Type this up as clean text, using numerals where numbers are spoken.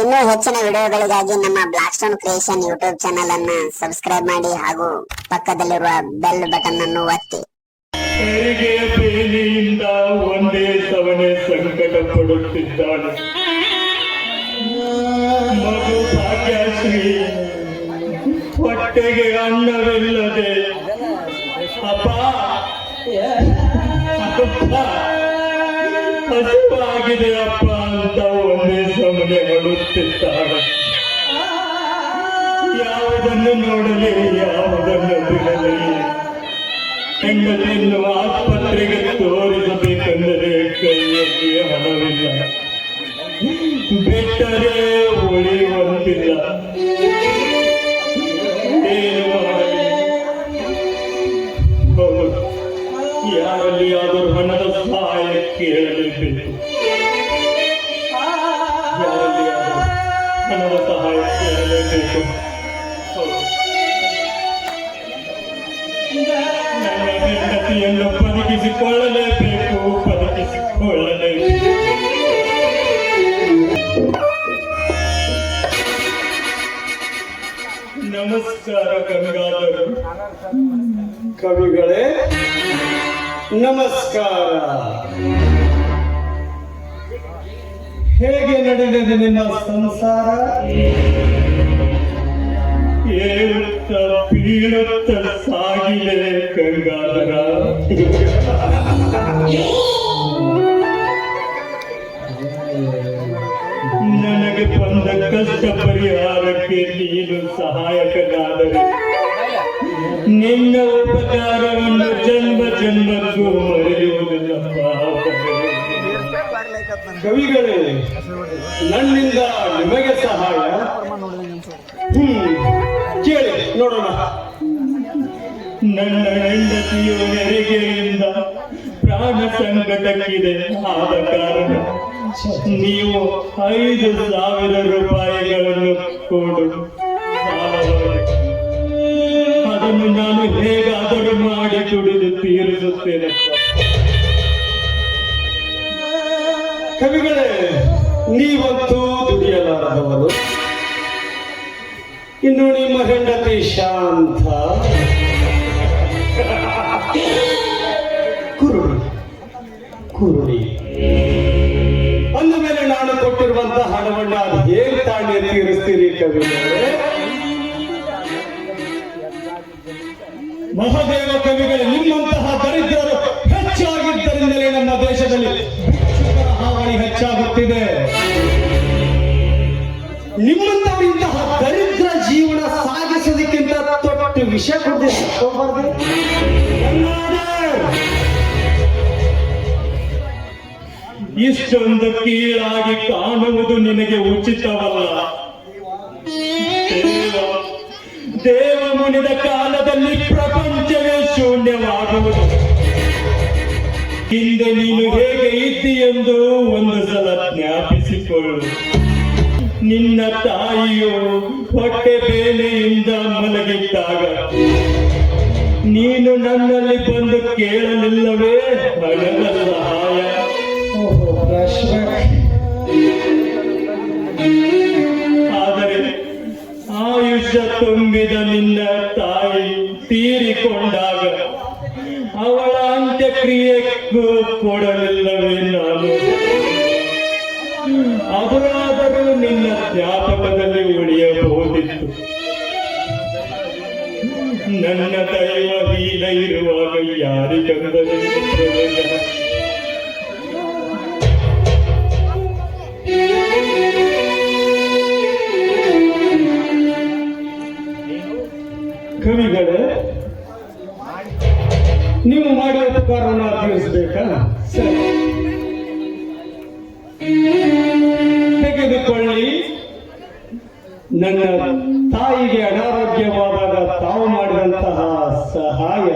ಇನ್ನೂ ಹೆಚ್ಚಿನ ವಿಡಿಯೋಗಳಿಗಾಗಿ ನಮ್ಮ Black Stone Creation YouTube channel ಅನ್ನು ಸಬ್ಸ್ಕ್ರೈಬ್ ಮಾಡಿ ಹಾಗೂ ಪಕ್ಕದಲ್ಲಿರುವ ಬೆಲ್ ಬಟನ್ ಅನ್ನು ಒತ್ತಿ. ಹೆರಿಗೆಯ ಬೇಲಿಯಿಂದ ಒಂದೇ ಸವನೆ ಸಂಕಟ ಪಡುತ್ತಿದ್ದಾನೆ. ಮಗು ಭಾಗ್ಯಶ್ರೀ ಹೊಟ್ಟೆಗೆ ಅನ್ನವಿಲ್ಲದೆ ಅಪ್ಪ ಹಸಿವಾಗಿದೆ ಅಪ್ಪ ಅಂತ ಒಂದೇ ಸಮನೆ ಹೊಡುತ್ತಿದ್ದಾಳೆ. ಯಾವುದನ್ನು ನೋಡಲಿ ಯಾವುದನ್ನು ಬಿಡಲಿ. ಹೆಂಡತಿಯನ್ನು ಆಸ್ಪತ್ರೆಗೆ ತೋರಿಸಬೇಕೆಂದರೆ ಕೈಯಲ್ಲಿ ಹಣವಿಲ್ಲ, ಬಿಟ್ಟರೆ ಉಳಿಯುವಂತಿಲ್ಲ. ಏನು ಮಾಡಲಿ? ಹೌದು, ಯಾರಲ್ಲಿ ಆದರೂ ಹಣದ ಸಹಾಯ ಕೇಳಲೇಬೇಕು. ಯಾರಲ್ಲಿ ಆದರೂ ಹಣದ ಸಹಾಯ ಕೇಳಲೇಬೇಕು. ನನ್ನ ಹೆಂಡತಿಯನ್ನು ಬದುಕಿಸಿಕೊಳ್ಳಲೇಬೇಕು. ನಮಸ್ಕಾರ ಗಂಗಾಧರ ಕವಿಗಳೇ, ನಮಸ್ಕಾರ. ಹೇಗೆ ನಡೆದಿದೆ ನಿಮ್ಮ ಸಂಸಾರ? ಏಳುತ್ತ ಬೀಳುತ್ತ ಸಾಗಿದೆ ಗಂಗಾಧರ. ನನಗೆ ಬಂದ ಕಷ್ಟ ಪರಿಹಾರಕ್ಕೆ ನೀನು ಸಹಾಯಕನಾದರೆ ನಿನ್ನ ಉಪಕಾರವನ್ನು ಜನ್ಮ ಜನ್ಮಕ್ಕೂ ಮರೆಯುವುದಿಲ್ಲಪ್ಪ. ಕವಿಗಳೇ, ನನ್ನಿಂದ ನಿಮಗೆ ಸಹಾಯ ಕೇಳಿ ನೋಡೋಣ. ನನ್ನ ಹೆಂಡತಿಯು ಹೆರಿಗೆಯಿಂದ ಪ್ರಾಣ ಸಂಕಟಕ್ಕಿದೆ. ಆದ ಕಾರಣ ನೀವು 5,000 ರೂಪಾಯಿಗಳನ್ನು ಕೊಡು. ಅದನ್ನು ನಾನು ಹೇಗಾದರೂ ಮಾಡಿ ದುಡಿದು ತೀರಿಸುತ್ತೇನೆ. ಕವಿಗಳೇ, ನೀವಂತೂ ದುಡಿಯಲಾರದವರು. ಇನ್ನು ನಿಮ್ಮ ಹೆಂಡತಿ ಶಾಂತ ಕುರುಡಿ ಅಂದ ಮೇಲೆ ನಾನು ಕೊಟ್ಟಿರುವಂತಹ ಹಣವನ್ನು ಅದು ಹೇಗೆ ತಾನೇ ತೀರಿಸ್ತೀರಿ ಕವಿಗಳೇ? ಮಹಾದೇವ ಕವಿಗಳೇ, ನಿಮ್ಮಂತಹ ದರಿದ್ರರು ಹೆಚ್ಚಾಗಿದ್ದರಿಂದಲೇ ನಮ್ಮ ದೇಶದಲ್ಲಿ ಭಿಕ್ಷುಕರ ಹಾವಳಿ ಹೆಚ್ಚಾಗುತ್ತಿದೆ. ನಿಮ್ಮಂತವರಿಂತಹ ದರಿದ್ರ ಜೀವನ ಸಾಗಿಸೋದಕ್ಕಿಂತ ತೊಟ್ಟು ವಿಷ ಕೊಡಬಾರ್ದು. ಇಷ್ಟೊಂದು ಕೀಳಾಗಿ ಕಾಣುವುದು ನಿನಗೆ ಉಚಿತವಲ್ಲ. ದೇವ ಮುನಿದ ಕಾಲದಲ್ಲಿ ಪ್ರಪಂಚವೇ ಶೂನ್ಯವಾಗುವುದು. ಹಿಂದೆ ನೀನು ಹೇಗೆ ಇದ್ದಿ ಎಂದು ಒಂದು ಸಲ ಜ್ಞಾಪಿಸಿಕೊಳ್ಳು. ನಿನ್ನ ತಾಯಿಯು ಹೊಟ್ಟೆ ಬೇನೆಯಿಂದ ಮಲಗಿದ್ದಾಗ ನೀನು ನನ್ನಲ್ಲಿ ಬಂದು ಕೇಳಲಿಲ್ಲವೇ ಹಣದ ಸಹಾಯ? ಆದರೆ ಆಯುಷ್ಯ ತುಂಬಿದ ನಿನ್ನ ತಾಯಿ ತೀರಿಕೊಂಡಾಗ ಅವಳ ಅಂತ್ಯಕ್ರಿಯೆಗೂ ಕೊಡಲಿಲ್ಲವೇ ನಾನು? ಅವರಾದರೂ ನಿನ್ನ ಜ್ಞಾಪಕದಲ್ಲಿ ಉಳಿಯಬಹುದಿತ್ತು. ನನ್ನ ದೈವ ಹೀನ ಇರುವಾಗ ಯಾರಿಗಂದರೆ ಪ್ರಯೋಜನ? ಕವಿಗಳೇ, ನೀವು ಮಾಡುವ ಉಪಕಾರವನ್ನು ತೀರಿಸಬೇಕಾ? ಸರಿ, ತೆಗೆದುಕೊಳ್ಳಿ. ನನ್ನ ತಾಯಿಗೆ ಅನಾರೋಗ್ಯವಾದಾಗ ತಾವು ಮಾಡಿದಂತಹ ಸಹಾಯ